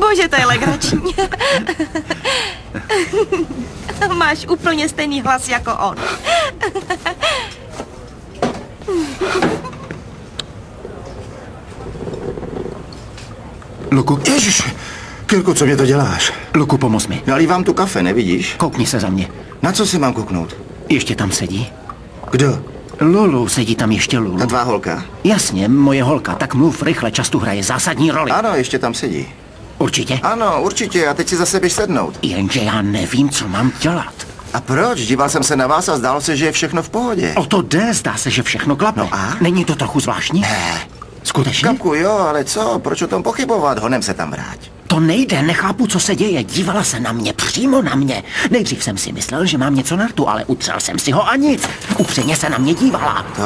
Bože, to je legrační. Máš úplně stejný hlas jako on. Luku. Ježiš, Kirku, co mě to děláš? Luku, pomoz mi. Nalívám tu kafe, nevidíš? Koukni se za mě. Na co si mám kouknout? Ještě tam sedí. Kdo? Lulu, sedí tam ještě Lulu. Ta tvá holka? Jasně, moje holka, tak mluv rychle, často hraje zásadní roli. Ano, ještě tam sedí. Určitě? Ano, určitě, a teď si zase běž sednout. Jenže já nevím, co mám dělat. A proč? Díval jsem se na vás a zdálo se, že je všechno v pohodě. O to jde, zdá se, že všechno klape. No a? Není to trochu zvláštní? Ne. Skutečně? Kapku, jo, ale co? Proč o tom pochybovat? Honem se tam vrať. To nejde, nechápu, co se děje. Dívala se na mě, přímo na mě. Nejdřív jsem si myslel, že mám něco na rtu, ale utřel jsem si ho a nic. Upřeně se na mě dívala. To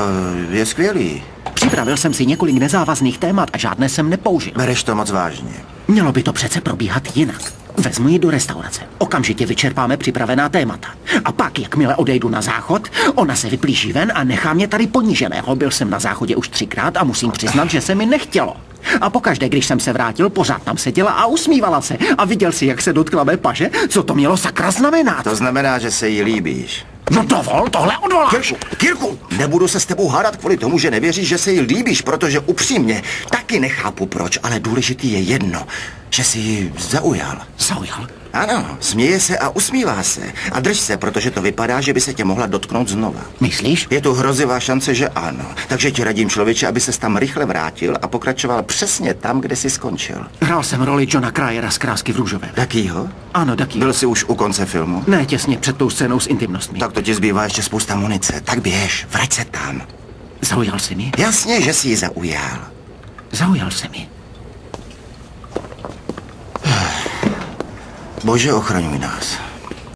je skvělý. Připravil jsem si několik nezávazných témat a žádné jsem nepoužil. Bereš to moc vážně. Mělo by to přece probíhat jinak. Vezmu ji do restaurace. Okamžitě vyčerpáme připravená témata. A pak, jakmile odejdu na záchod, ona se vyplíží ven a nechá mě tady poníženého. Byl jsem na záchodě už 3krát a musím přiznat, že se mi nechtělo. A pokaždé, když jsem se vrátil, pořád tam seděla a usmívala se. A viděl si, jak se dotkla mé paže? Co to mělo sakra znamenat? To znamená, že se jí líbíš. No dovol, tohle odvoláš. Kirku, nebudu se s tebou hádat kvůli tomu, že nevěříš, že se jí líbíš, protože upřímně taky nechápu proč, ale důležitý je jedno, že jsi ji zaujal. Zaujal? Ano, směje se a usmívá se. A drž se, protože to vypadá, že by se tě mohla dotknout znova. Myslíš? Je tu hrozivá šance, že ano. Takže ti radím, člověče, aby ses tam rychle vrátil a pokračoval přesně tam, kde jsi skončil. Hrál jsem roli Johna Cryera z Krásky v růžovém. Takýho? Ano, taky. Byl jsi už u konce filmu? Ne, těsně před tou scénou s intimnostmi. Tak to ti zbývá ještě spousta munice. Tak běž, vrať se tam. Zaujal jsi mi? Jasně, že jsi ji zaujal. Zaujal se mi. Bože, ochraňuj nás.